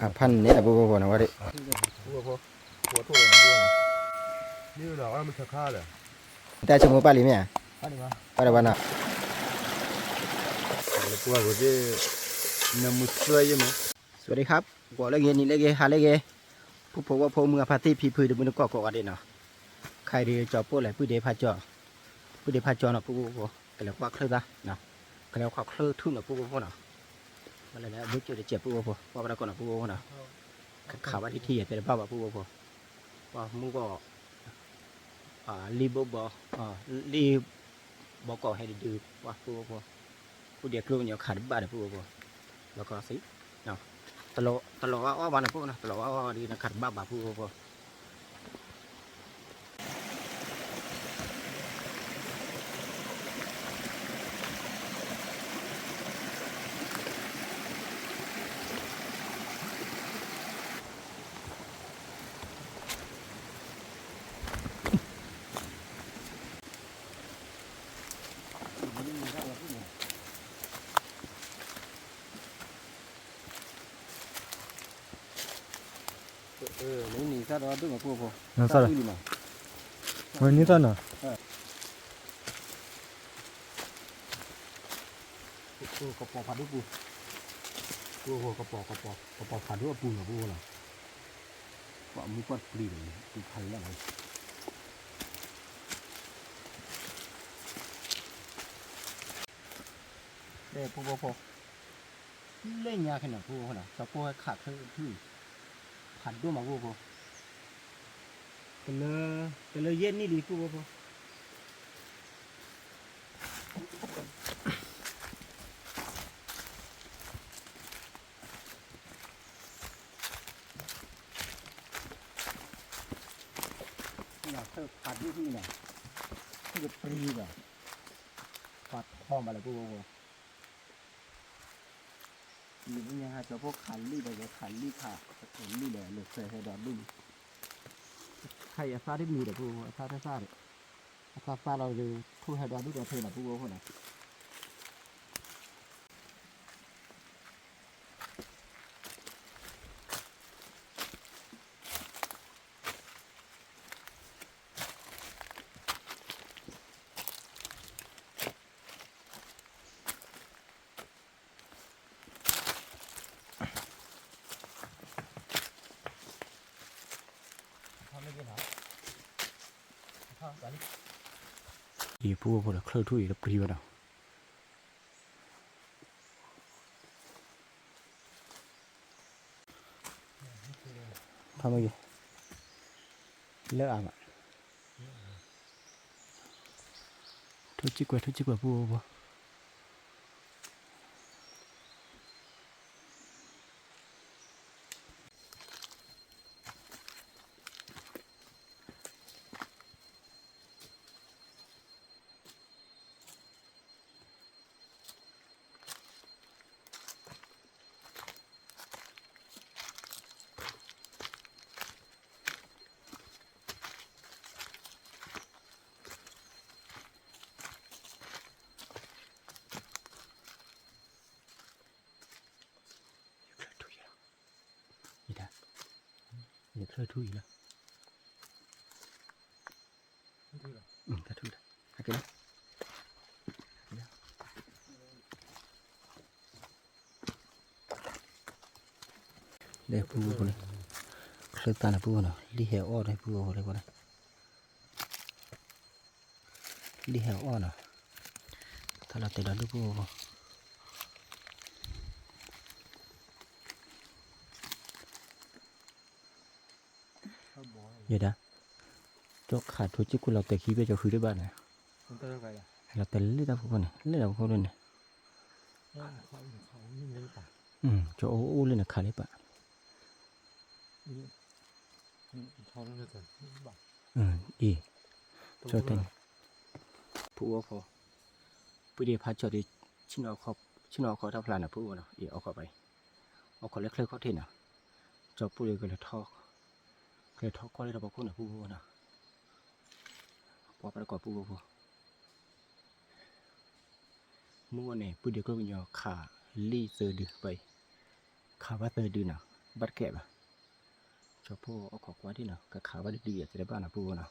พันนี่แหละบัวนะวะดิ บัวพอหัวโถนะบัวนะนี่เราเอามันจะฆ่าเลยแต่ชมูป้าลิเนี่ย อันนี้มาป้าเดวันน่ะบัวบัวที่น้ำมุสวยมั้งสวัสดีครับกัวเล็กเงี้ยนี่เล็กเงี้ยหาเล็กเงี้ยผู้พบว่าพมือพาที่พีพืชเดือนก็กันเด่นเนาะใครดีจอปุ๊บเลยผู้เดียพาจอผู้เดียพาจอเนาะผู้ก็เลยควักเคลื่อนนะก็เลยควักเคลื่อนทุ่งเนาะผู้เนาะมันเลยนะบุกเจอเจ็บผู้ว่าไปแล้วก่อนเนาะผู้เนาะข่าวว่าที่แต่บ้าว่าผู้ว่ามูก็รีบบรีบอกก่อให้ดื้อว่าผู้เดียกลุ่มเนี่ยขาดบ้าเด้อผู้แล้วก็สิเนาะตลอดว่าวันนะผู้นะตลอดว่าดีนะขาดบ้าผู้นี่ซะแล้วดูมาผู้นั่นสิวันนี้ท่านน่ะกระป๋อผัดด้วยปูกระป๋อผัดด้วยปูนะปูนะว่ามีก้อนปลีเลยปูไทยแล้วไงเด็กปูเล่นยาขนาดปูนะจะปูขาดคือผัดด้วยมาปูเป็นเลยเย็นนี่ดีปูผัดด้วยที่ไหนที่จะปรีแบบผัดหอมอะไรปูหรือยังไงจะพวกขันรีแบบขันรีผ่าขันรีแบบหรือใส่ให้ดอดดุ้งใครอาซาได้มีแต่ปูอาซาได้ซาเด็อาซาเราเลยคู่ให้ดอดดุ้งกับเธอหน่ะปูคนน่ะอีปูพวกเราเคลื่อนที่กับปรีวะเนาะทำไมเลิกอ่ะทุจิกว่าปูเคลื่อนที่แล้วกระทุ้ยให้กินเดี๋ยวปูเลยเคลื่อนตาหน้าปูเนาะลีเหวอ้อเลยปูเลยก็ได้ลีเหวอ้อเนาะถ้าเราเตะเราดูปูเดี๋ยวนะจกขาดทุจิกุเราแต่ขี้ไปจะคือได้บ้านนะเราแต่เล่นตาพวกนี้เล่นเราพวกนี้จะโอ้เล่นนะขาเล็บอ่ะอีจอดเต็มผู้ว่าพอผู้เดียพาจอดดิชินอขอทับพลานนะผู้ว่าเนาะอีเอาเข้าไปเอาคนเล็กๆเขาเทนอ่ะจอดผู้เดียก็เลยทอกก็เลยเราบอกคนนะผู้ว่านะพอประกอบผู้ว่ามั่วเนี่ยผู้เดียก็มีขาลี่เซอร์ดือไปขาว่าเซอร์ดือน่ะ บัดแก่บ่ชอบพวกเอาของว่าที่เนาะก็ขาวว่าดีๆจะได้บ้านนะปูเนาะ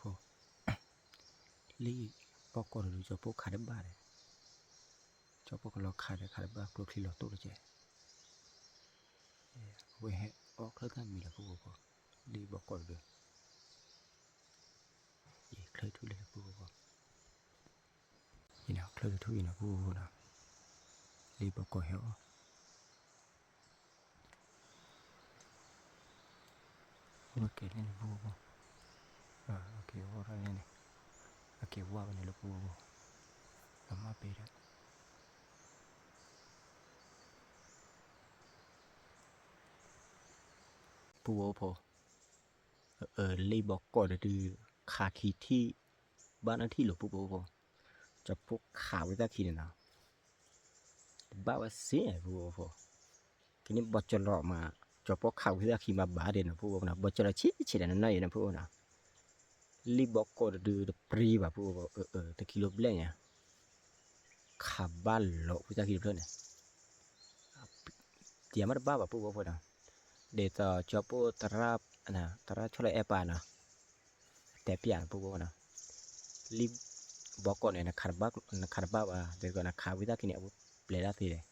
ปูลี่ปอกก่อนหรือจะพวกขาดบ้าเลยจะพวกเราขาดบ้ากลัวคลีเราตัวเลยเจ้เว้ยออกแล้วก็มีละปูลี่บอกก่อนเลยเคยทุเรศปูนี่นะเคยทุยนะปูนะลี่บอกก่อนเหรอโอเคเล่นปูโอเคว่าอะไรเนี่ยโอเคว่าวันนี้ละปูทำมาไปแล้วปูพอลี่บอกก่อนคือขาขีที่บ้านที่หลวงปู่พอจะพวกข่าวที่ตะขีเนี่ยนะบ้าว่าเสียปูพอทีนี้บอจะหลอกมาจะพวกข่าวที่ตะขีมาบ้าเด่นนะปูนะบอจะชี้นั่นนั่นนะปูนะรีบอกก่อนดูปรีแบบปูตะขีลบเล่เนี่ยขับบ้านหลอกที่ตะขีลบเนี่ยเดี๋ยวมันบ้าแบบปูพอนะเดี๋ยวจะพวกตราบนะตราช่วยแอปานะแต่เปลี่ยนปูนะรีบอกก่อนเนี่ยนะขัดบ้าว่าเดี๋ยวก่อนนะข่าวที่ตะขีเนี่ยเปลี่ยนทีเลย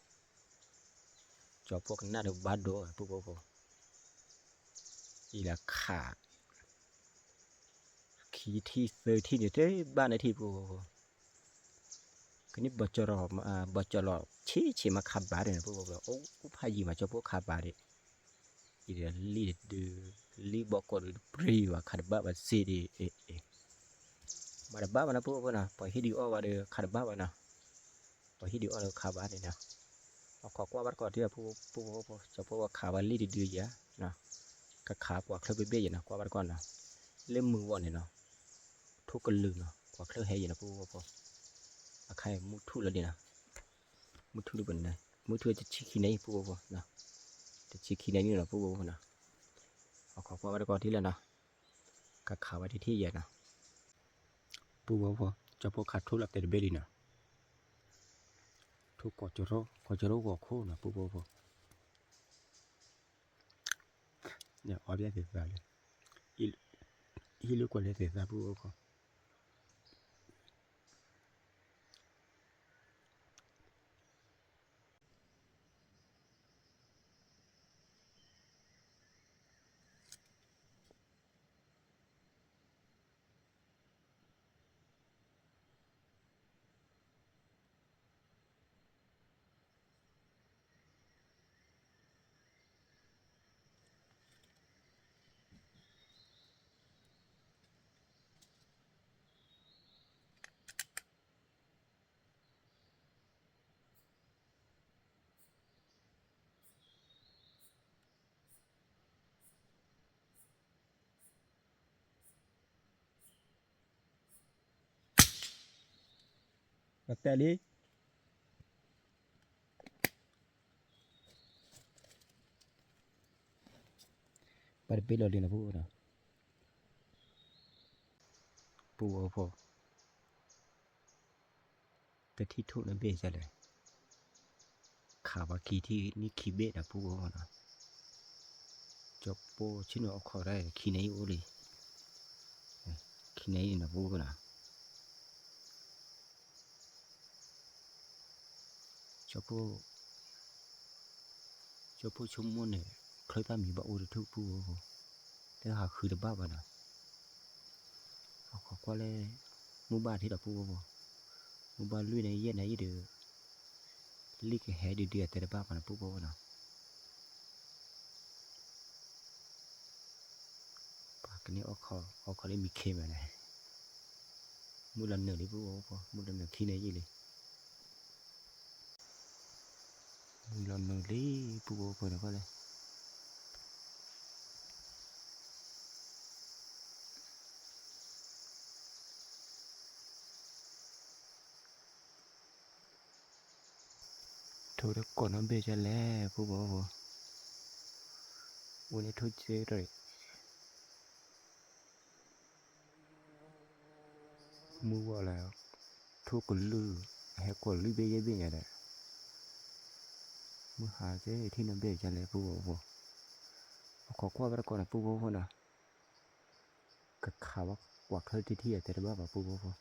จอพวกน่าดูบ้าดูปูอีละขาขีที่เซอร์ที่อยู่ที่บ้านในที่ปูคืนนี้บอจรอบอจรอชี้มาขับบาร์เนี่ยปูโอ้พายีมาจอพวกขับบาร์เนี่ยอีเดียลีบอกก่อนปรีว่าขัดบ้าว่าซีดีมาดับบ้าวันนะปูนะปล่อยให้ดีอ้อว่าเดือขัดบ้าวันนะปล่อยให้ดีอ้อเราขับบาร์เนี่ยนะเอาขอกว่าบัดก่อนที่ปูจะพวกขับว่าลีดีเยอะนะก็ขับว่าเคลื่อนไปเบี้ยนะกว่าบัดก่อนนะเล่มมือวันเนี่ยเนาะทุกกันลืมเนาะกว่าเคลื่อนเฮียนะปูใครมุทุแล้วเนี่ยนะมุทุหรือเป็นไงมุทุจะชี้ขี้ไหนปูนะจะชี้ขี้ไหนนี่เหรอปูนะเอาขอว่าไว้ก่อนที่แล้วนะกับข่าวไว้ที่ใหญ่นะปูจะพวกขาดทุนหลับแต่เบลีนะทุกกอจะรู้กอโคนะปูเนี่ยออบได้เสียเลยอีลูกกว่าได้เสียปู Bạc tè đi. Bà biết rồi đi là bố nào. Bố ở phố.แต่ที่ทุกนั้นเบจะเลยข่าวว่าขี่ที่นี่ขี่เบนะผู้ว่านะจบโปชิโนเอาขอได้ขี่ไหนโอเลยขี่ไหนนะผู้นะจบโปชมมุ่นเนี่ยเคยตามมีบ่โอหรือทุกผู้ว่าแต่หาคือtheบ้าบ่นะเอาขอก็เลยหมู่บ้านที่เราผู้ว่าหมู่บ้านลุยในเย็นไหนเด้อลิกแห่เดือดแต่theบ้าบ่นะผู้ว่านะปากนี้เอาขอเลยมีเคมอะไรมูลันเหนือที่ผู้ว่ามูลันเหนือที่ไหนยี่เลยมูลันเหนือเลยผู้ว่าเนาะก็เลย thôi đó còn nó bê cho lẽ phụ bảo vô vô này thôi chơi rồi mua vào là thôi còn lư hay còn lư bê bê nhà đấy mua hà thế thì nó bê cho lẽ phụ bảo vô khó qua cái con là phụ bảo vô nào cái khảo hoặc hơi tí ở đây bảo phụ bảo vô thôi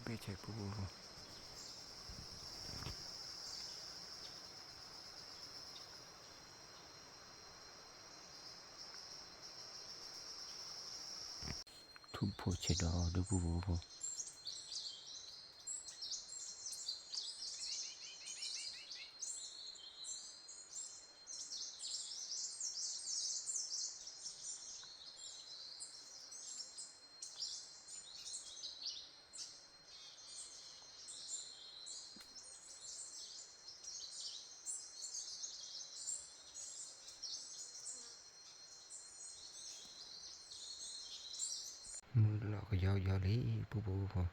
bê chạy phụ bảo vô thôi phụ chạy đó được phụ bảo vô mưa lọ cái gió lý phụ bảo vô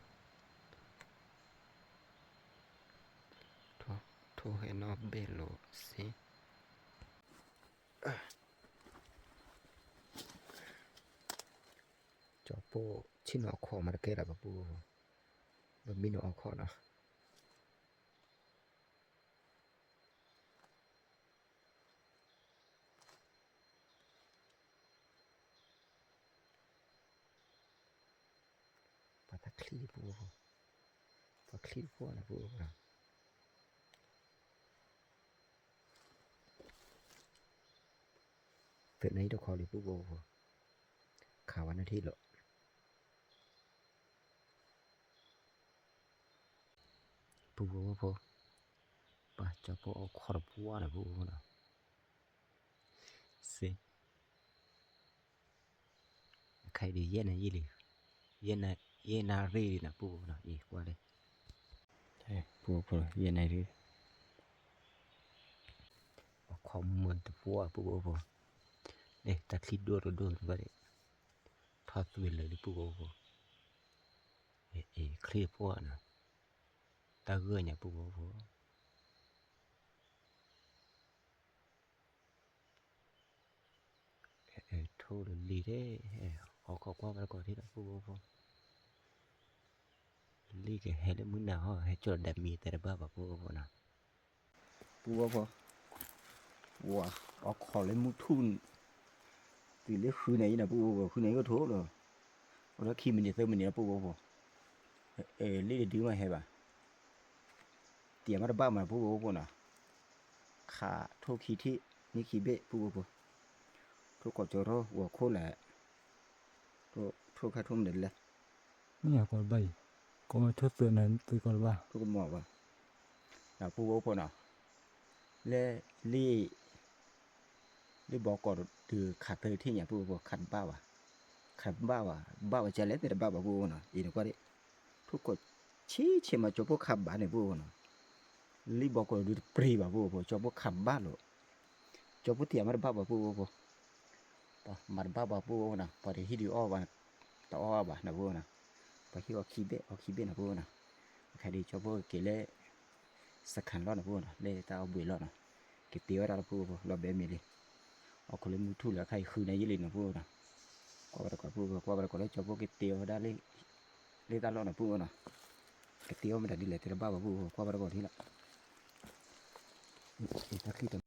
thôi hay nó bê lộ xí cho po chi nó khó mà cái là bà bu bà mi nó khó nó bà ta kli bu bà kli bu là bu là việc này đâu khó đi bu khảoวันอาทิตย์หรอbu bà cho po khó là bu là bu nào xíใครดีเย็นนะยี่หลีเย็นนารีนะปูนะอีกว่าเลยใช่ปูเย็นนารีคอมเมนต์ปูเนี่ยตัดคลิปโดนก็ได้ทอดตัวเลยปูคลิปปูนะตาเกยเนี่ยปูโทษลีได้ขอความแล้วก่อนที่นะปูลีกเห็นมึงนะให้จดแบบมีแต่ละบ้าปูนะปู哇我靠嘞木土từ lấy khứ này là bố khứ này có thuốc rồi đó khi mình đi tới mình đi bố lấy đứa mà hay bà tiền mà ba mà bố nè khá thuốc khí thị như khí bệ bố thuốc có cho nó của khô là thuốc khá thuốc đến là ไม่อยากกดใบก็มาทดเตือนนั้นตือก่อนว่า thuốc mỏ bà là bố nè lấy bỏ cỏ từ khát tới thì nhà bố khát ba à chả lẽ từ ba bố nè gì nó qua đấy thuốc có chỉ mà cho bố khát ba này bố nè lấy bỏ cỏ từ pri bố cho bố khát ba rồi cho bố tiền mà ba bố mặt ba bố nè bỏ để hít điệu bà tao bà nè bố nè bỏ khi khí bê nè bố nè khai đi cho bố kể lệ sắc khăn lo nè bố nè lệ tao bụi lo nè cái tiêu ra là bố lo bé mì đi ở còn lấy mua thu là khai khử này dưới nè bố nè qua bà có lấy cho bố cái tiêu ra lấy ta lo nè bố nè cái tiêu mình đã đi lại thì ba bố qua bà có thì là ta khi tầm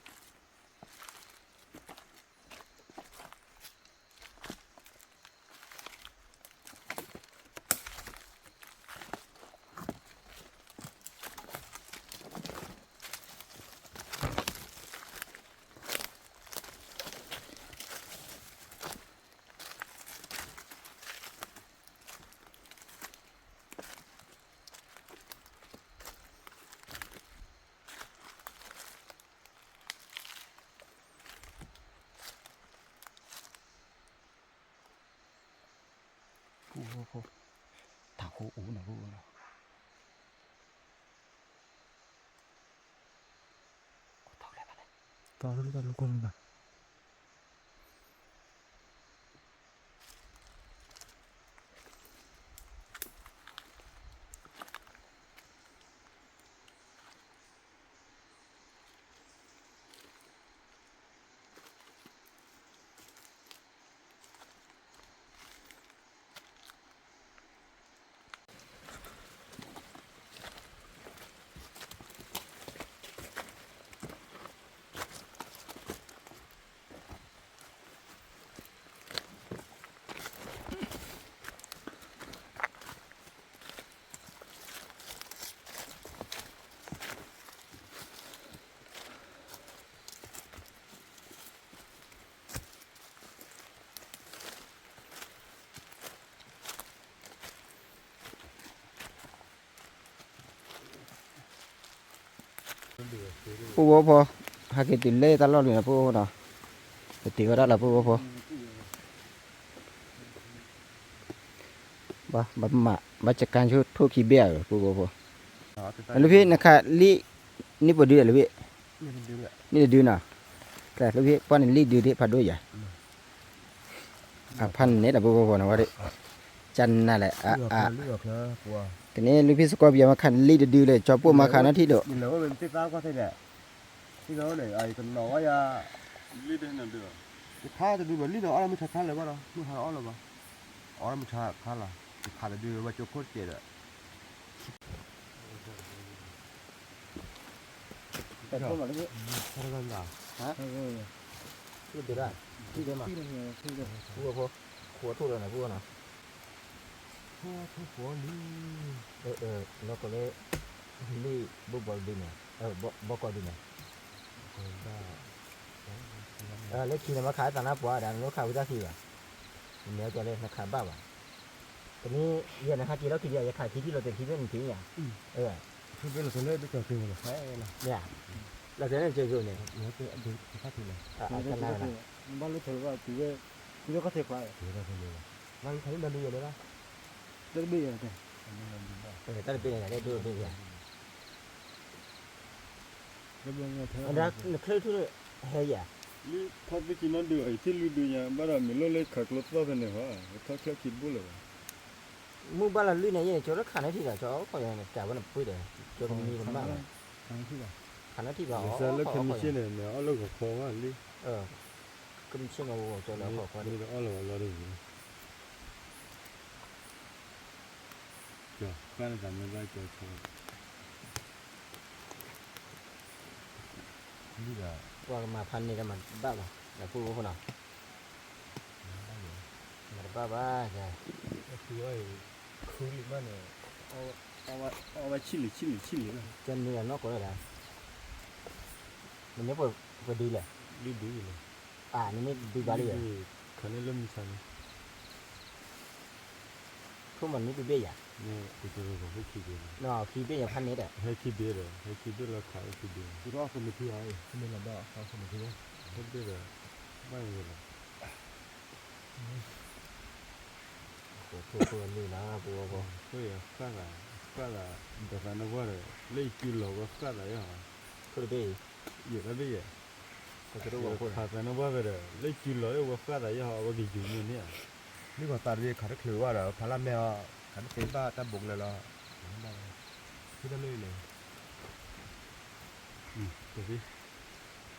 bố thảo khô ú nè bố nè thảo lại bà này ต่อรู้กันลูกคนกัน bố hai cái tiền lê ta lo được là bố nè cái tiền đó là bố bà chắc can chút thuốc khí bia rồi bố lúc ấy nè khá li ní bữa đưa lúc ấy ní đưa nào cái lúc ấy quan li đưa đấy phải đôi vậy à phan này là bố nào vậy chân này lại cái này lúc ấy squat bia mà khăn li đưaเลยcho bố mà khăn nó thi được mình nấu mình tiếp tao có thể nèที่เราเนี่ยไอ้คนน้อยอะลีดนั่นเด้อข้าจะดูแบบลีดเอาอะไรไม่ใช่ข้าเลยป่ะเนาะไม่ใช่เอาเลยป่ะเอาอะไรไม่ใช่ข้าล่ะข้าจะดูว่าจะโคตรเจ๋ออะแต่พวกมันนี่ข้ากันด่าฮะที่เดือดที่เดือดมาพวกหัวทุ่งเลยนะพวกนะหัวนี่แล้วก็เลยลีดบอลดินเนี่ยบอกอดินเนี่ยlấy khi nào mà khai tao nắp quá đàn nó khai với giá gì à nếu cho lên nó khai bao à cái này giờ nó khai chỉ đó khi giờ khai chỉ là tiền khi bên tí nhỉ khi bên là số lên bây giờ tiền là phải nè là thế này chơi rồi này nó chơi ăn được phát thì này cái này này bao lúc thời vào thì nó có thể phải đang thấy bên đây rồi đó đây bây giờ này ta bây giờ này đây đưa bây giờ đó nó khơi thôi hay à li thắt với nó đưa ấy thì đưa nhà bắt đầu mình lấy khạc lót vào bên này hả thắt khạc kít bù rồi mua ba là lưới này cho nó khả năng thì là cho coi là trả vào bưởi để cho nó đi làm bao khả năng thì bảo giờ lấy cái machine này nó lấy cái khó quá li cái machine nào cho nó khó quá đi đó là được rồi cái này làm ra cho ว่ามาพันนี่แล้วมันบ้าป่ะแล้วพูดว่าคนน่ะมันบ้าบ้าใช่ คือไอ้คูลิมันเนี่ยเอาไว้ชิลินะ จนนี่นอกก็ได้มันเนี่ยเปิดดีเลย ดูเลย นี่ไม่ดูบาลีอ่ะ คันนี้เริ่มสั่น พวกมันนี่ดูเบี้ย เนี่ยตัวให้คิดดู เนาะคีเบี้ยพันนี้แหละ ให้คิดดูเลยให้คิดดูแล้วขายคิดดูคือว่าคนที่ไอ้คนนี้เราบ้าเขาคนที่ว่าคนเดียวเลยไม่เลย โอ้โหนี่นะบัวบัว 所以发了，这反正我的累久了，我发了呀， คือเบี้ย 有那边， ก็จะรู้ว่าคน 他反正我的累久了，我发了呀，我给9年呢， นี่ก็ตัดเรียขาดคือว่าเราพลังแมวขันเป็นบ้าตับบุกเลยล่ะที่ได้เลย 对不对？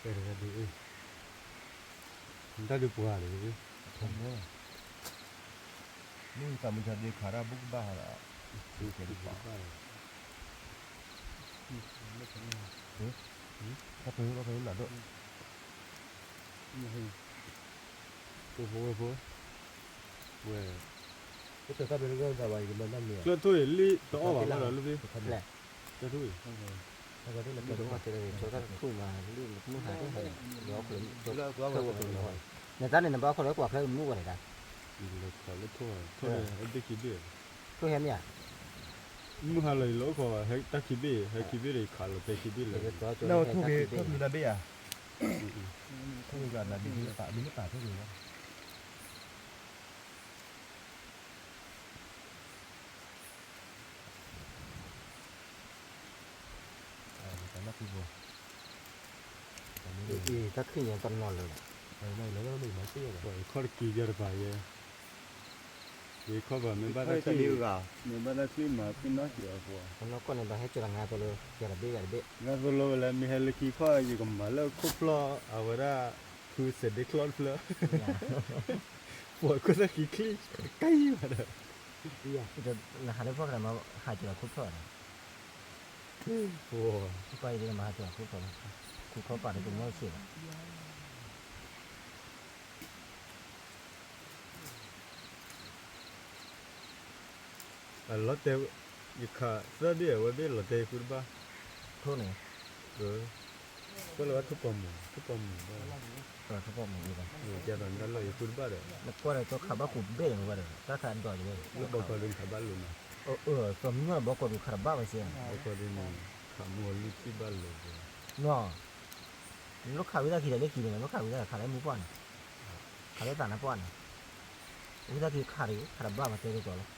对对对，你到底不好了，对不对？ นี่ตามันจะเรียขาดบุกบ้าละ ถ้าเป็นก็เป็นหลังด้วย 不，喂， ก็จะเป็นเรื่องอะไรกันบ้างเนี่ย 这对你到晚了，对不对？ แหละ 这对， ถ้าก็ได้เราจะรู้ว่าจะได้โชว์ท่านคุยมาเรื่องมือหาได้ไหมเดี๋ยวคนโชว์เท่ากับตัวน้อยในตอนนี้นะบอกคนละกว่าเคยมือว่าอะไรกัน 你来考虑错，还得去对。 คือเห็นเนี่ย มหาลัยโลกว่าให้ตักขี้เบ้ให้ขี้เบ้เลยขาดเลยขี้เบ้เลย เราทุกทีทุกทีนั่นเบี้ยทุกทีกันนะมีป่ามีป่าทุกทีนะแต่นักที่บัวถ้าขึ้นอย่างตอนนอนเลยไม่แล้วไม่มาเตี้ยเลย ว่าข้อกี่เดือนไปยังยี่ข้อแบบไม่บ้า ไม่ ได้ ใช่ ที่ ดิวก่ะ ไม่บ้าได้ที่มาเป็นนักเกี่ยวกับ คนเราก็ในบ้านให้จุดงานตัวเลยเกี่ยวกับเบี้ยกับเบี้ย งานบอลแล้วมีเฮลิคอปเตอร์อยู่กับมาแล้วคุปล้อเอาไว้ได้คือเสร็จได้คลอดเปล่าปวดก็สักกี่คลิกใกล้มาเลย จะนะฮะได้พวกเรามาหาจุดคุปเปอร์ โอ้ ไปเรื่องมาหาจุดคุปเปอร์คุปเปอร์ป่าเป็นน้อยสิ แล้วแต่ยี่ขาสักเดียวว่าเบี้ยแล้วแต่คุณบ้า ทุกนี่ ก็เลยว่าทุกปมทุกปม ทุกพวกมันดีกัน จะตอนนั้นเราอยู่คุณบ้าเลย แล้วก็เลยตัวขับบ้าขุดเบี้ยมาเลยถ้าทานต่ออยู่เลย บอกเขาเรื่องขับบ้านลุนะ ตัวมีเงินบอกก็ดูขับบ้าไปเสีย บอกเขาเรื่องขับมัวลุที่บ้านเลย เนาะลูกค้าวิธีเล็กกี่เนี่ยลูกค้าวิธีขายได้มือป้อนขายได้ต่างนะป้อนวิธีขายขับบ้ามาเจอตัวแล้ว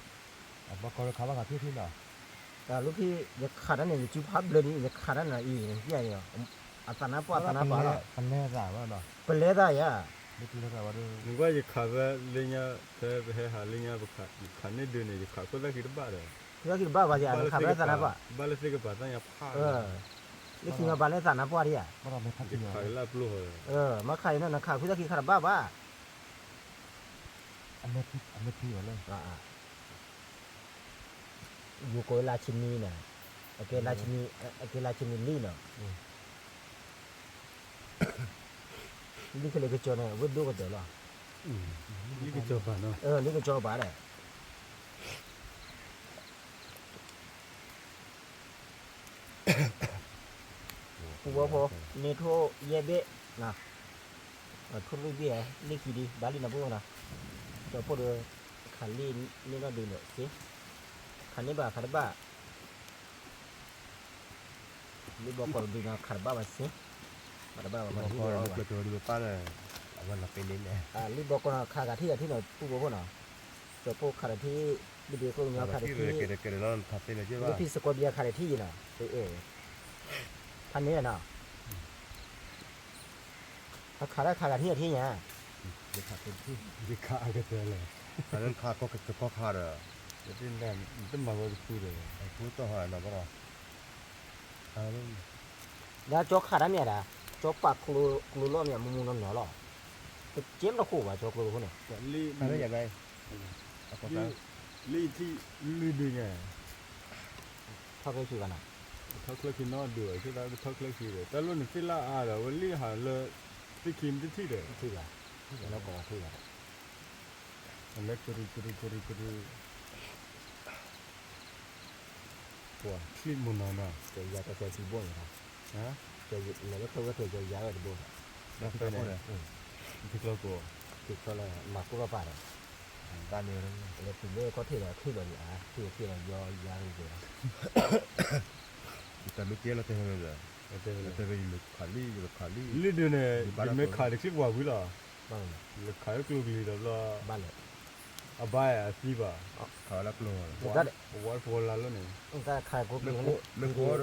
บอกเขาเขาว่าที่ที่เนาะ แต่ลูกพี่จะขาดนั่นเนี่ยจุดพับเลยนี่จะขาดนั่นน่ะอีเนี่ยเนี่ยอัตนาป้อนอัตนาป้อนละ คันแน่สาวว่าเนาะ เป็นเลยได้ยะ ไม่คิดว่าว่า นึกว่าจะขับเลี้ยงเธอไปหาเลี้ยงบุคคลขันนี่เดินเนี่ยจะขับก็ได้คิดบ้าเลย วิธีบ้าว่าจะขับได้ต่างนะป้อน บ้านเล็กก็บ้านตั้งยาผ้า นี่คือมาบ้านได้ต่างนะป้อนที่อ่ะ ว่าเราไม่ทัน จะ ที่เนาะ ขายลาบลูก มาใครนั่นนะขาวิธีขับบ้าว่า อันนี้ที่ว่าเลย อยู่โกลาชินีเนี่ยโอเคลาชินีลี่เนาะนี่คือเลยก็จอเนี่ยวุ้นดูก็เดี๋ยวละ นี่ก็จบป่ะเนาะ นี่ก็จอบาเลยกูบอกพอเนโทเยเบะนะทุลุยเบี้ยนี่กี่ดีบาลีนะพวกนะจอพอดูขันลี่นี่ก็ดูเนี่ยสิขันนี้บ้าขันบ้านี่บอกก่อนดูนะขันบ้ามาสิขันบ้ามา พอเราเกิดตัวดูป้าเลยวันเราเป็นเล่นเลย รีบบอกก่อนขากะที่ที่หน่อยผู้บอกนะจอพวกขันที่วิดีโอเงาขันที่ เกิดแล้วทับเป็นเลยใช่ป่ะ วิธีสกอเบียขันที่นะท่านนี้นะถ้าขาได้ขากะที่ที่เนี่ย จะทับเป็นที่ จะขาก็เจอเลย อันนั้นขาก็ขาดอ่ะ จะเป็นแบบต้องมาว่าพูดเลย พูดต่อหาเราก็รอ แล้วจอขาได้เนี่ยนะจอปากครูล้อเนี่ยมุมน้ำเหนียวหรอเจ็บแล้วขู่ว่ะจอครูคนเนี่ย แต่ลี่ อะไรอย่างไรเอาไป ลี่ที่ลี่ดูไง ถ้าเคยคุยกันนะ ทักเล็กที่นอดด้วยที่ได้ทักเล็กที่เลยแต่รุ่นฟิลล่าเดี๋ยววันนี้หาเลยที่คิมที่เด้อ ที่ละแล้วบอกที่ละ อันเล็กกระดูปัวคลิปมุนน่ะ จะยาจะจะสีบ้วนครับ ฮะ จะแล้วก็ตัวก็จะยาแบบบ้วน นักไปไหนที่เราตัว ติดก็เลยหมักก็ป่าเลยบ้านนี้แล้วถึงเลยก็ที่ละที่ละที่ละยอยาเลย แต่ไม่เกี่ยวเราเท่านั้นเลยเราเท่าไปลูกขาลี่ ลิดเนี่ยไม่ขายคลิปว่าวิล่ะ บ้าน เลยขายกลุ่มลีแล้วล่ะ บ้านเลย อบายอ่ะสิบ่ะ ขาลักโล ก็ วัดโพลาแล้วนี่ ก็ขายกุ๊ก เลื นี่ อกหัวเ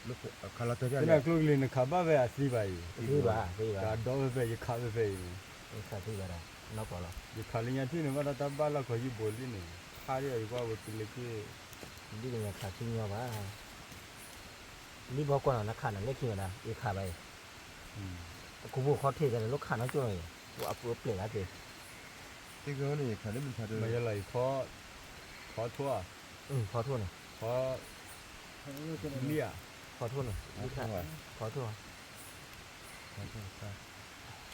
ลือกขาลักเท่า แต่ นั้น กลุ่มลีเนี่ยขับบ้าไปอ่ะสิบ่ะอยู่ ที่บ้าที่บ้า การดอไปยี่ขาไปอยู่ ขายที่บ้านนอกก็แล้ว ยี่ขาลีเนี่ยที่เนี่ยว่าตาบ้าละก็ยี่บอลนี่ขาเรียกว่าว่าตัวเล็ก นี่เป็นขายที่เงี้ยบ้านี่บอกก่อนนะขายนั่นเล็กขี้นะอีขายไปกูบอกเขาเทกันลูกค้าน้อยจ่อยกูเอาเปลี่ยนแล้วเถอะ ที่เขานี่ขาลี่มันขาด ไม่ใช่ไรขอทั่ว ขอโทษหน่อย ขอเลี้ย ขอโทษหน่อยลูกค้าขอโทษ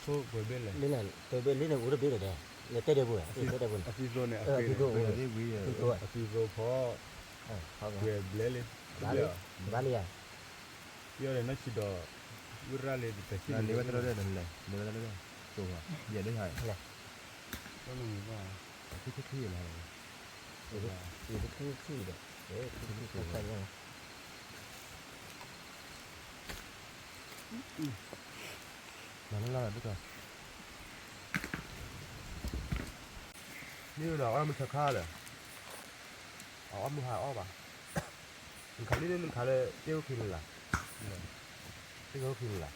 ทุกคนเป็นเลย เล่นน่ะตัวเบลเล่นน่ะกูจะเบลเลยเด้เลยเตะเดบุ้ยเตะเดบุ้ย อาฟิโซเนี่ย พี่ตัว เป็นที่วิ่ง พี่ตัว อาฟิโซพอ เขา เวเบลเลย บ้านเลยบ้านเลย เยอะเลยนะชิดอวิราเลยแต่ชิด นี่ว่าเราได้นั่นเลยนี่ว่าเราได้ตัวอย่าได้หาย ก็รู้ว่า ที่อะไร อยู่ที่ขี้เด้ที่ใส่ยัง นั่นแหละด้วยกันนี่เราเอามันค่าเลยเอามือหาอ้อป่ะมันขาลี่นี่มันขาเลยเตี้ยวพินล่ะเตี้ยวพินล่ะ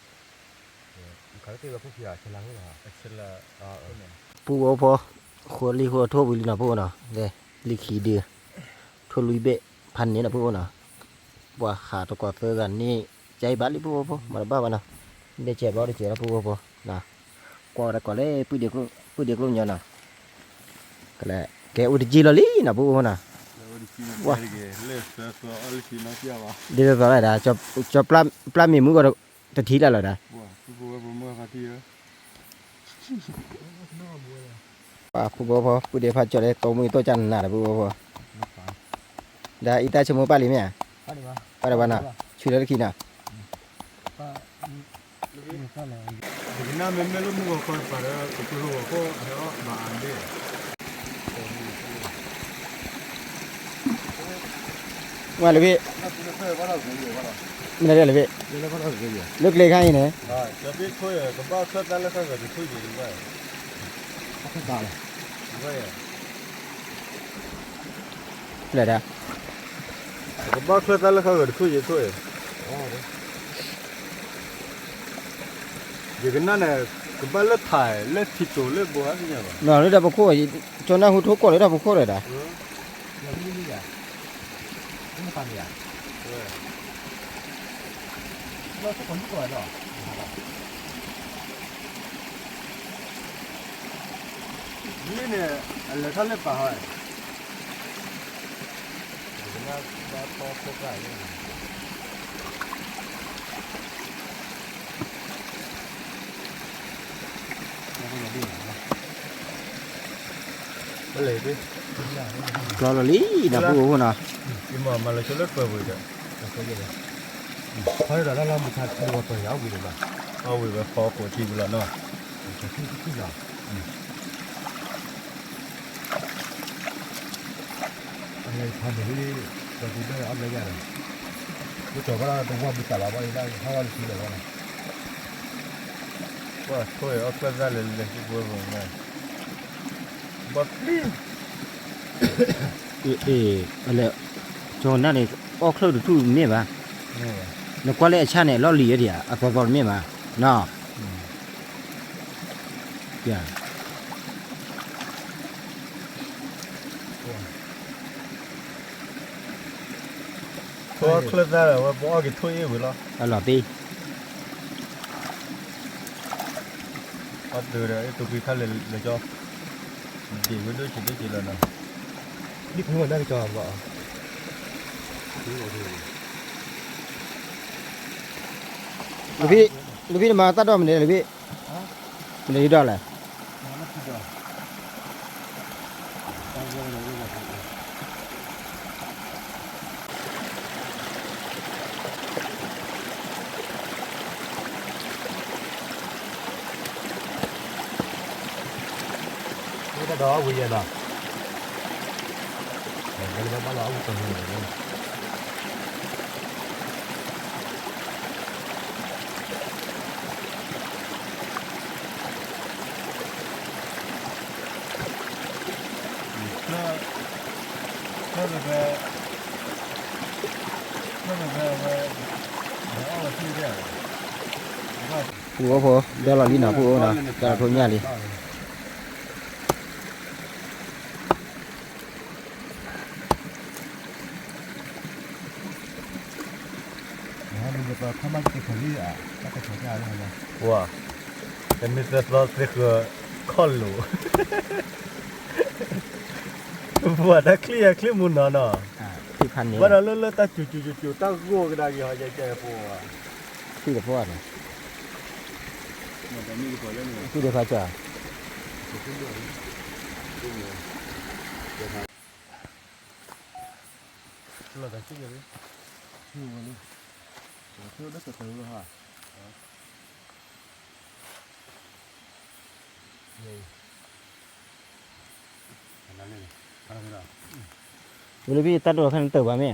มันขาเตี้ยวพวกพี่อ่ะฉลังนี่เหรอ อัชลา ปูโอพอขวดลีขวดทั่วบุรีนะพวกเนาะเด้ลีขีเดือทั่วลุยเบะพันนี้นะพวกเนาะว่าขาตะกอดเจอกันนี่ใจบ้านลีพวกพอมาบ้าวันเนาะได้เจ็บบ่ได้เจ็บแล้วพวกพอนะกว่าแต่ก่อนเลยปุ้ยเด็กลงเนี่ยนะก็แหละแกอุดจีลลีนะพวกนะ ว่าเลสตัวอลิคินาเกียวะ เดี๋ยวก็ได้จะปลามีมือก็จะทีแล้วได้ ว่าผู้ว่าผมเมื่อคาที่แล้ว ป่าผู้บ่พอผู้เดียวพาจอดเลยโตมือโตจันน่ะผู้บ่พอได้อีตาชมูป้าลิเมีย ป้าดีวะ ป้าได้บ้านน่ะช่วยแล้วกินน่ะ ป้านี่ป้าอะไร ဒီနာမဲမဲလို့မှုကိုပါတော့ကိုလိုကိုတော့မအန်တယ် ว่าเลยพี่ ไม่ได้เลยพี่ นี่แล้วก็เราเกี่ยว เลิกเลยข้างนี้เนี่ย ဟာတပိထွေးကပောက်ဆက်တယ်လည်းဆက်တယ်ထွေးကြည့်ပါ เขาตาเลย ဘာရ อะไรได้ ကပောက်ဆက်တယ်လည်းဆက်တယ်ထွေးကြည့်ထွေးဒီကနေ့နဲ့ကပလက်ထိုင်လက်တီတိုလက်ဘောဟာညပါ นอนเลยได้บ่โคจนน่าหูทุกก่อนเลยได้บ่โคเลยได้ อย่างนี้นี่อ่ะไม่ฟังอ่ะเราทุกคนทุกคนหรอ ဒီနဲ့လက်ထက်လက်ပါဟဲ့ เราพอพบได้เนี่ย ဘယ်လေဒီ กลอลลีนะผู้บ่น่ะ ဒီမှာမလက်ချက်လက်ပဲဝေးတယ် เขาจะได้เราบุคคลตัวตัวยาววิ่งมา အဝေးပဲခေါ်ကိုကြည့်ဘူးလားနော် ที่เราอะไรทำแบบนี้เราดูได้อัพเลยกันรู้จักว่าตรงว่าบุคคลว่าได้เขาว่าที่ไหนวะ ว่าထွေးအောက်ကစားလည်းလက်ရှိဘောဘောနဲ့บัดนี้ เออะไรจอนั่นนี่ออกคลอดทุเมียบ่แล้วก็เลยชาเนี่ยลอลีเดียอะกอเมียบ่เนาะอย่า ตัวคลาซ่าว่าบ่กี่ထွေးဘူးလား อะล่ะปี ဟုတ်တယ်တူပြီးခါလေကြောဒီဝိဒိုချစ်ကြည့်လာနော် นี่คือวันนั้นจอมบ่ ลูกพี่มาตัดดอกมันเลยลูกพี่มันเลยดอกเลย nó chỉ được tao vô là vô là cái đó bây giờ nào cái đó bắt lỡ một tuần rồi nó là về nó là phi đấy ผู้ว่าพอเดี๋ยวเราลีน่ะผู้ว่านะเดี๋ยวเราพูดง่ายเลย bây giờ他们这可以啊那个吵架了吗 wow cái mình rất lo sẽ cứ con lũ vừa đã clear muốn nó nè ที่พันนี้ vừa đã lơ ta chủ ta gua cái này họ chạy phụ à ที่กับพ่อเนี่ย mà cái này của lên rồi ที่เดี๋ยวพาจ่า là cái gì vậy chưa vào đi chưa đất từ từ rồi hả ăn nào ลูกพี่ตัดดอกขั้นเติบว่าแม่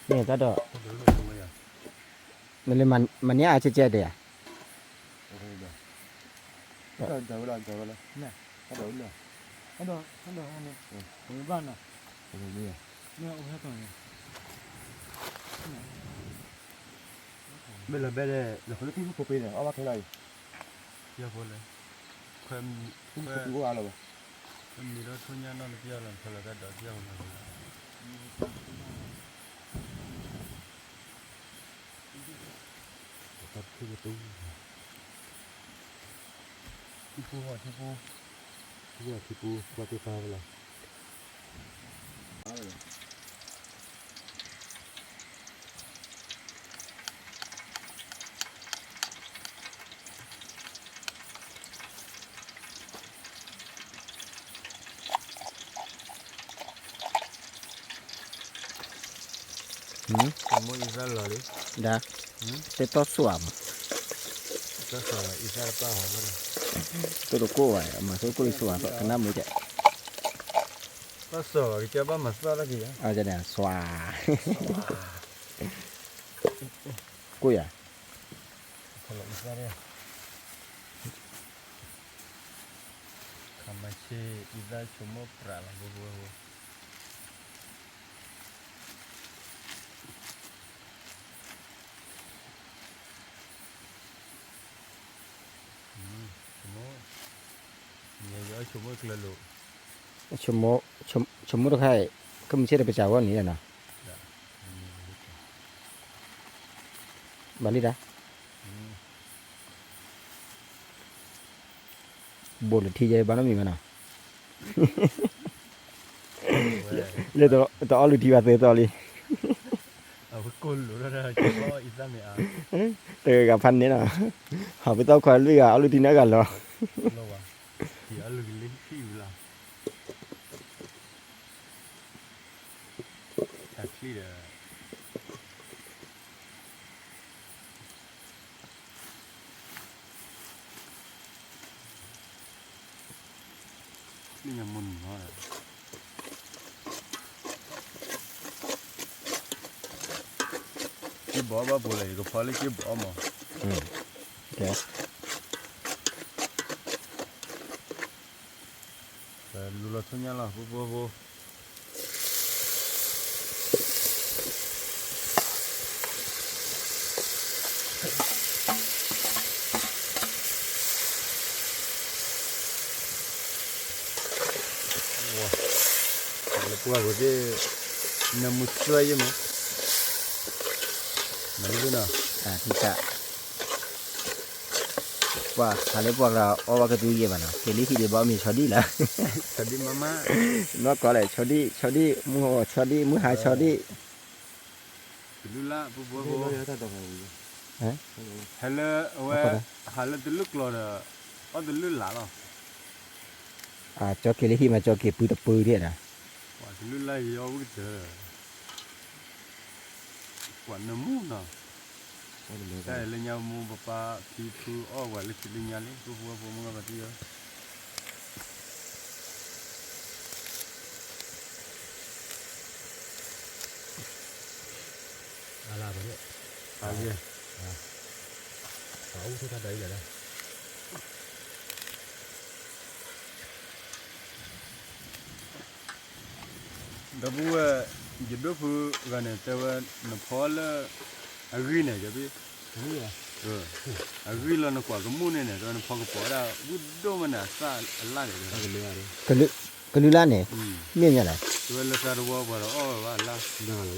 เนี่ยตัดดอก không được rồi bây giờ มันเลยมันเนี่ยอาจจะเจ็ดเดียว chờ vào đây nè bắt đầu nè ăn được cái ban nào bây giờ nè ông hết rồi bây giờ bên này là có cái phô pin này ở cái này giờ vô lên khoem không có alo khoem gì đó thôi nha nó là giờ làm thôi là cái đó giờ là tập cái tu thì phu hỏi thì phu giờ thì pu qua cái pha là mua Israel rồi đi ดาเตต้อสวม rất là Israel bao hả vậy ตัวโก้ไว้มาตัวโก้สวมก็น้ำมือจะ nó sợ cái chơi bao mà sao đó gì á เอาจะเนี่ยสวากุ้ยอ่ะ thật là Israel không mà chơi Israel chúng nó trả là vô vô vô nhiều gió chúng mới lên lụ ชมมุตใครก็ไม่ใช่ได้ไปจ่ายวันนี้นะบาลีดาบอลที่ใหญ่บ้านมีมั้ยนะเลยตัวอลูที่ว่าตัวเลย ở cái côn lụ đó ra chỉ có Israel mẹ à เตอกับพันนี้นะหาไปต้องคอยเลือกเอาลูที่นั่นกันเหรอ lâu à thì ở lưng lính phi là thật phi làนี่ยังมุนเหรอที่บอกว่าบุหรี่ก็พอเลยที่บอกมั้ง โอเค lù lọt thôi nha là vô vô là qua của cái nằm một chơi chứ mà đi nào ที่จะว่าอะไรพวกเราเอาว่ากันดูเยี่ยมนะเกลี่ที่เดี๋ยวบอกมีชอดี้ละ thật đi mama นอกก็เลยชอดี้มือหาชอดี้ lù la vô vô vô vô vô ta đâu rồi 还了我还了的路了的，我的路来了， จอเกลิที่มาจอเกปืนตะปืนเนี่ยนะ 我的路来要不得，我那木呢？在人家木爸爸皮肤哦，我了去人家哩，不木个地哦。阿拉不的，啊耶，好，乌托他得一点的。这不我一多不个呢，在我那跑了，啊鱼呢这边，什么呀？啊鱼了那挂个木呢，在那跑个跑的，我多么呢啥烂的，那个没啊的， กะลือล้านเนี่ยเนี่ยเนี่ยแหละ 在那啥的我跑了哦完了，那个的，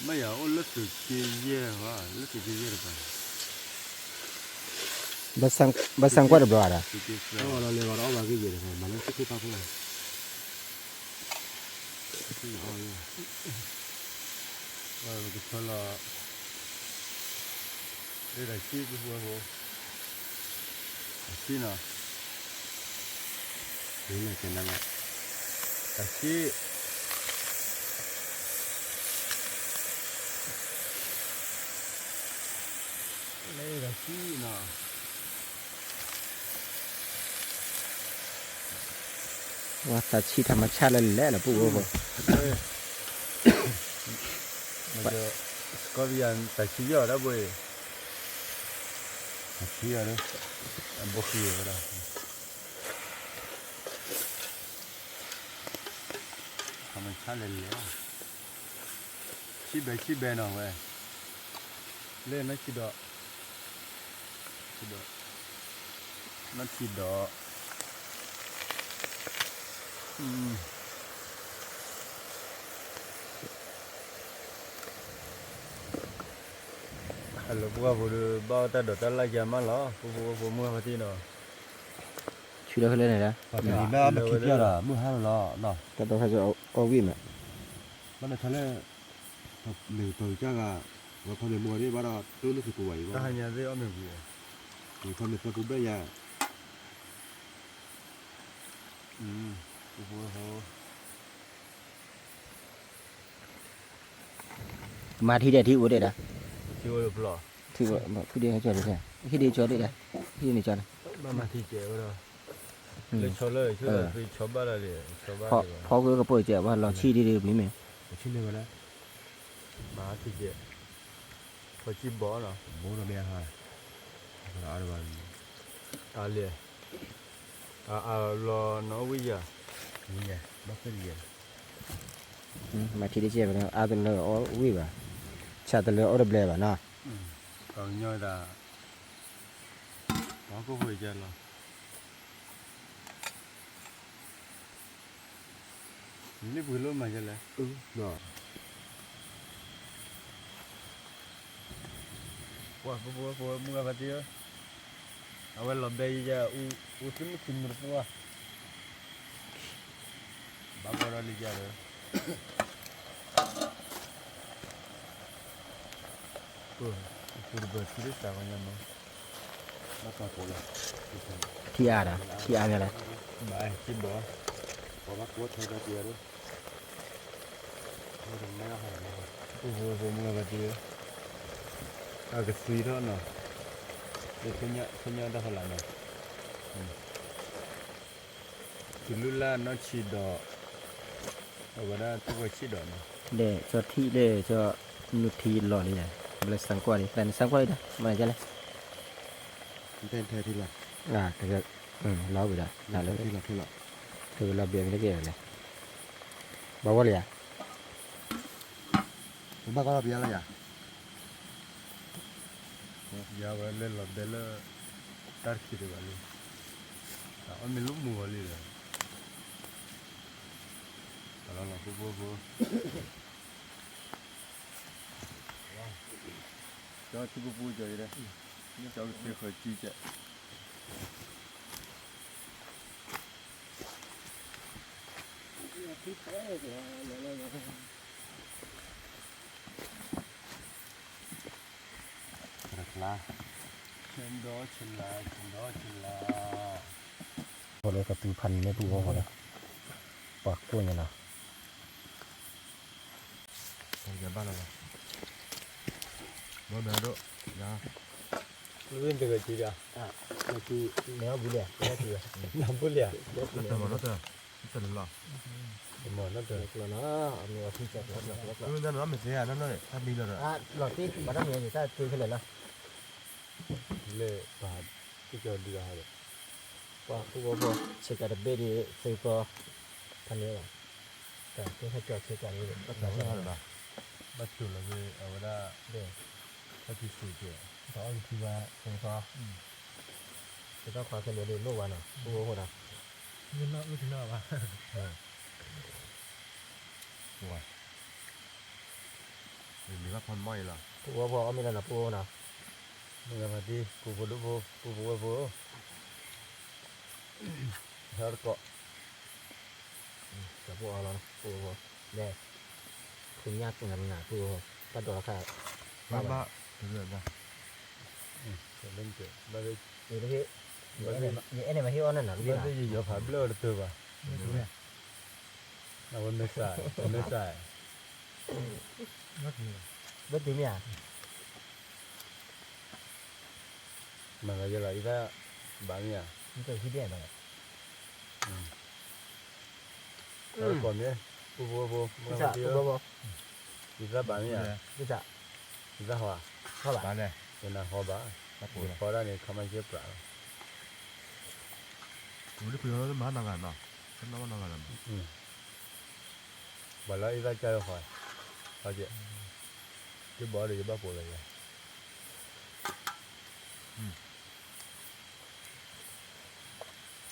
没有我那手机也哇，那手机也了吧， บัสซังกว่าเรียบร้อยแล้ว 手机是那，我那个老板给的，马上就可以发出来。我给跑了，这台机不我，机呢？行了，简单了。机。那个机呢？ ว่าตัดชีธรรมชาติแล้วแหละปุ๊บปุ๊บ 那个高边在吃药的不？吃呀的，不喝了。他们吃来了，七百呢喂，来那七道，那七道，还了不不的把带到带来家嘛了，不摸下地呢。 ช่วยเราเลยนะ 你那没吃掉了，没喊了，那 ก็ต้องให้เอาวิ่งอ่ะ 那他嘞，没到家个，我看你摸的把它都那是不为那还吧？年在澳门过，你看你说不背呀？不好。 มาที่เดียวที่อูเด็ดอ่ะ 结果又不了， ที่ว่าผู้เดียวจอดเลยที่เดียวจอดเลยนะที่นี่จอด 慢慢提结果了。来瞧了，被瞧罢了的，瞧罢 เพราะ 了。 เพราะก็ป่วยเจ็บว่าเราชี้ดีๆมีไหม 我去那个嘞，马上提结，跑几包了？摸着没哈？我说20万，哪里？老哪位呀？你呢？没分的。 มาที่เดียวเจ็บแล้วอาตุนเลยเอาวิ่งป่ะชาตุนเลยเอาเดบเลยป่ะเนาะ 搞鸟的，我不回家了。你不回来买下来？那我木个把地，我老白一家，我怎么听不懂啊？把我那里家的。不是去的啥玩意吗？那干活了， ที่อาดอ่ะที่อาเนี่ยแหละ 买几包？我把锅推到底了，我怎么没有好呢？不木个地，那个水了呢？这春年的好难呢。去路啦，那去到，我那这个去到呢。 เดจอดที่เดจอนุทีหล่อเลยนะเลยสังกว่าดิแต่สังกว่าดิมาจะเลย 你看太对了， แต่ก็เราไปได้แล้ว 对了对了， คือเราเบียร์ไม่ได้เกี่ยวเลยบอกว่าเลยอ่ะ 我把搞到别了呀。ya va le la de la tar ki de vale a me lu mu vale la ala la bo ja chi bu ja ire ni ja ke kho chi ja ลา เชิญดอเชิญลาเชิญดอเชิญลา พอเลยกับตูพันไม่ปูพอเลยปากตัวเนี่ยนะ อย่าบ้านเราบ่แม่ด้วยยา เรื่องเด็กจีจ้ะ ก็คือแมวบุเรียแมวคือ น้ำบุหรี่ แล้วแต่บ่แล้วแต่หรอ หมอนั่นเถอะ แล้วเนาะเอาเนื้อที่จะแล้ว มันจะน้ำไม่เสียนั่นเลยถ้ามีแล้ว หลอดที่บ้านเมียอยู่ใต้ตีขึ้นเลยละ เล่บาดที่เกิดดีอะไร ว่าผู้บ่เช็คการเบดีเซก็ทันนี้ว่ะแต่ที่ให้จอดเช็คการนี้ก็ แต่ ต้อง ว่า ให้ อะไร บัดจุลเลยเอาไว้ได้ เด้อ ถ้าที่สุดเนี่ย เพราะที่ว่าเซก็จะต้องความเสนอเดินโลกวันอ่ะผู้บ่นะ นี่น่าไม่ถึงน่าวะ หรือว่าพอนม้อยล่ะ ผู้บ่ก็มีแล้วนะผู้นะ มึงมาดีกูพูดพูกูพูดพูฮาร์ก็ แต่ผู้เอาแล้วผู้บ่แน่คุณยากตรงนั้นนะผู้ก็โดนราคา บ้าเรื่อยบ้า เล่นเถอะมาเลย อยู่ที่อยู่ไอ้เนี่ยมาที่ว่านั่นน่ะรู้ มา ป่ะ เลยอยู่ผ่านเบลอเลยตัวป่ะเอาวันไม่ใส่วันไม่ใส่ นักนี่ เบ็ดตีเนี่ย มันก็จะไหลได้บางอย่าง มันเป็นที่เบี้ยมา แล้วก่อนเนี่ยพูมึง พี่ มา จ๋า ดี ผู้บ่ ดีได้บางอย่าง พี่จ๋า ดีได้หัว เท่าไหร่ บ้านเลย เป็นอะไรหัวบ้า ตะปู พอได้เนี่ยเขาไม่เจ็บปลา 우리 그녀는 만나가나 끝나고 나가나 bảo lấy ra chơi khỏi thôi chị chứ bỏ đi cho bác bộ này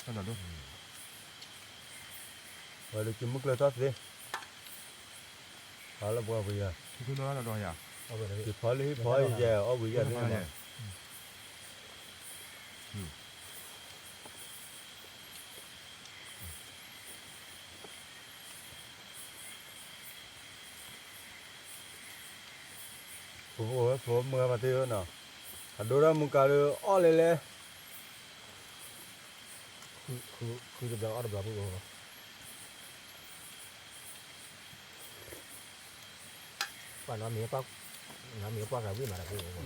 하나도 rồi được chim mức lên thoát đi đó là bao bây giờ 그거 하나도 하야 thì phó lý phó giờ ở bây giờ thế này phố mưa mà tiêu nào đôi ra mùng cà được o lên lên คือจะเอาแบบผู้บ่ว่าน้ำมีปักน้ำมีปักกับวิ่งมาแล้วผู้บ่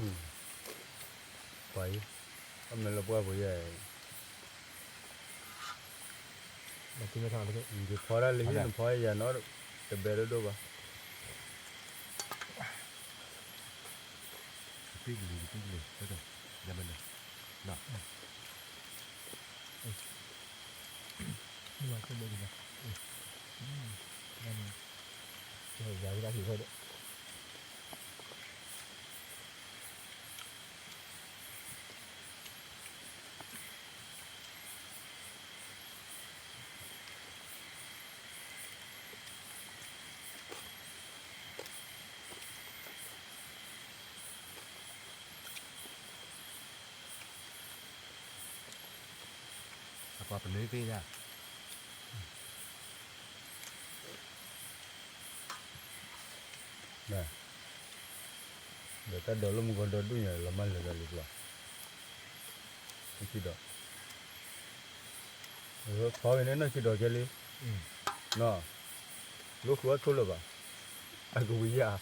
vậy hôm nay là bao bây giờ มันที่ไม่ทำเลย thì phó ra lý thì phó giờ nó được bề đó đâu bà 삐글리 그래 야만네 나 นี่ว่าจะบ่ดีนะ เฮ้ยอย่าได้หิวเลย 아까เป็นเรื่อยๆ nè để ta đổ lông còn đổ đuôi nhỉ là mal là lịch là cái gì đó rồi phó bên nó chỉ đổ cái li nó lúc quá thôi rồi bà ai cũng bây giờ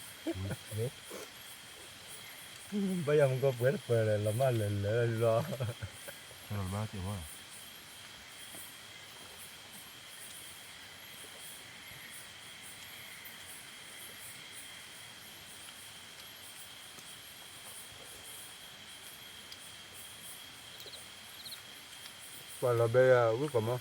bây giờ mình có quét về là mal là lo 잘 얼마나 뛰어 và là bây giờ cuối cùng không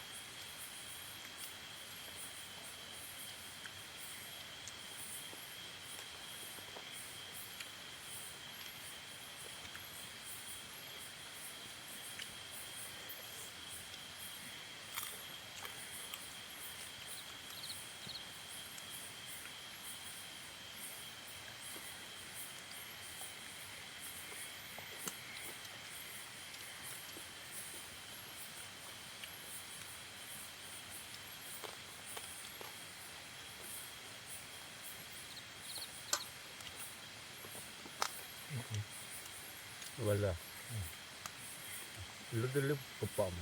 wala lu de lu popam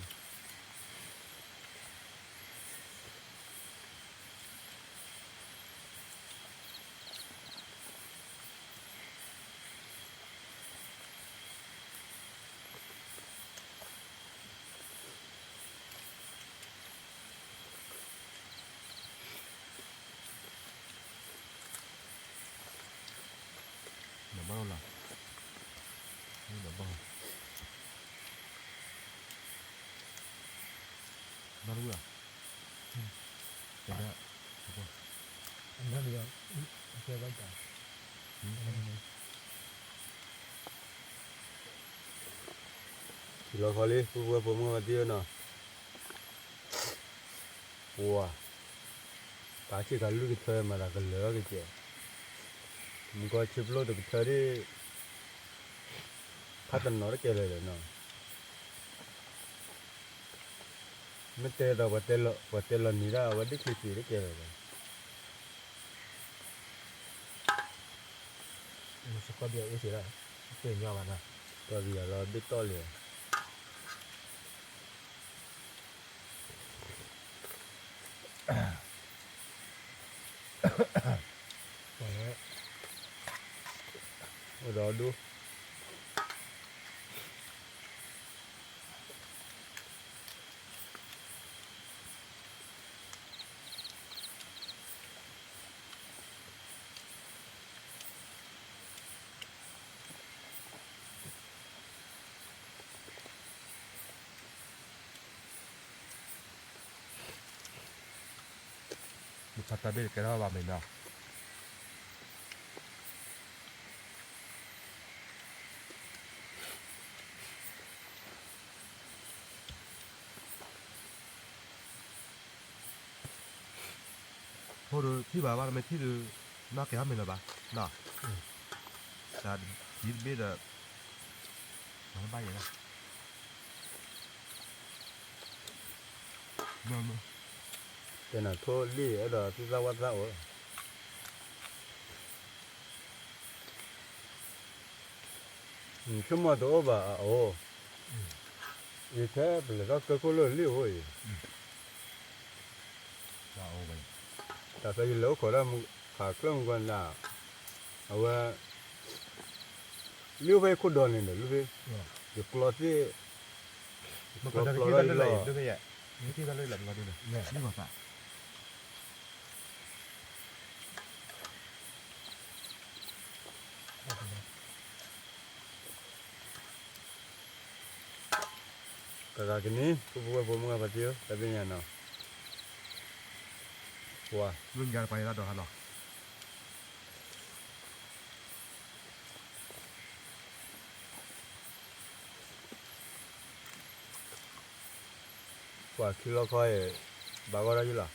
Nó bao là nó bao nó đúng rồi cái đó nó đi đâu chơi bao giờ lo khali pu pu mo dia no wa ta chỉ cả lu cái thời mà là cái lỡ cái gì mình có chụp lo được cái thời đi phát triển nó cáiเลยnóไม่เตะเราว่าเตะเรานี่ละว่าดิคลิปนี่cáiเลย nó có điều ý gì đấy từ nhau bạn àก็เดี๋ยวเราดิต่อเลย รอดู một phát ta biết cái đó vào mình nào thôi rồi khi bà ba mày thi được nó kéo mình là bà nào ta chỉ biết là nó bay vậy đó nó แต่น่ะโทษลี่ไอ้ดอกที่เราวัดเราขึ้นมาตัวบ่าโอ้อีแค่เป็นเราก็ก็เลยลี่โว้ย vào vậy แต่ก็ยิ่งแล้วขอเราขาเครื่องกันน่ะเอาว่าลี่ไปคุดดอนนี่ลี่ไปเดี๋ยวกลอดที่ mà còn khi ta lên được cái vậy khi ta lên làm ngon đi này đi vào phải ก็การนี้ผู้ผมก็ปฏิบัติแต่เป็นยังไงว้า lưng ra bay ra được hả nó ว่าคือเราค่อยบางก็ได้อยู่ล่ะ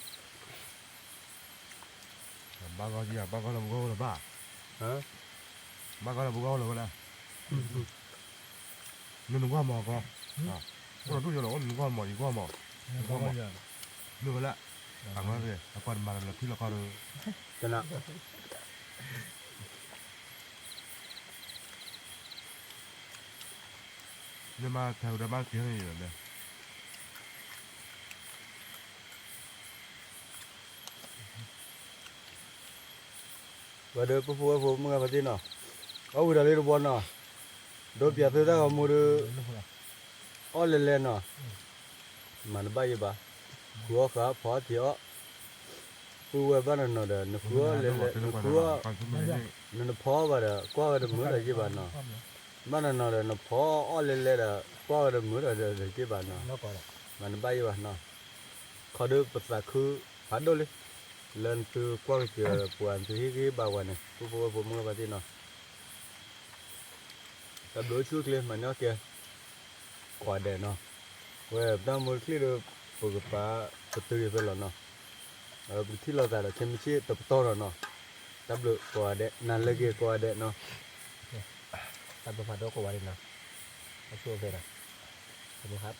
ba con gì à ba con làm gô là ba ฮะ ba con làm gô là con này nhưng đừng qua mò con à con đút vô lỗ đừng qua mò đừng qua mò có bao giờ đừng có lạ thằng nó kìa con mà là khi là con ชนะ nhưng mà theo đã mang tiếng gì rồi này ว่าเดินผู้ผมก็ปฏิเนาะเอาวิดาลีรูปเนาะโดดเปียตัวได้ก็มูดอ้อเล่นๆเนาะมันใบบ่ขัวขาพอเที่ยวผู้ว่าบ้านเนาะเด้อนึกขัวเล่นๆนึกขัว còn chúng mình đây นั่นพอบ่เด้อกว่าก็มือได้กี่บาทเนาะบ้านเนาะเด้อพออ้อเล่นๆเด้อกว่าก็มือได้กี่บาทเนาะ nó có đấy มันใบบ่เนาะเขาดูภาษาคือพัดโดเลยเล่นคือกว่าเจอปวนที่บ่าวนี่ผู้ผมก็ปฏิเนาะแต่โดยชุดเลยมันเนาะแกกว่าเด้เนาะเว้ยตามมือที่เราปกป้าประตูไปแล้วเนาะที่เราแต่ละเช่นไม่ใช่ตับโตแล้วเนาะตับเลยกว่าเด้นั่นเลยกว่าเด้เนาะ tao phải phát đâu có vào đây nào nó chua về nàyครับ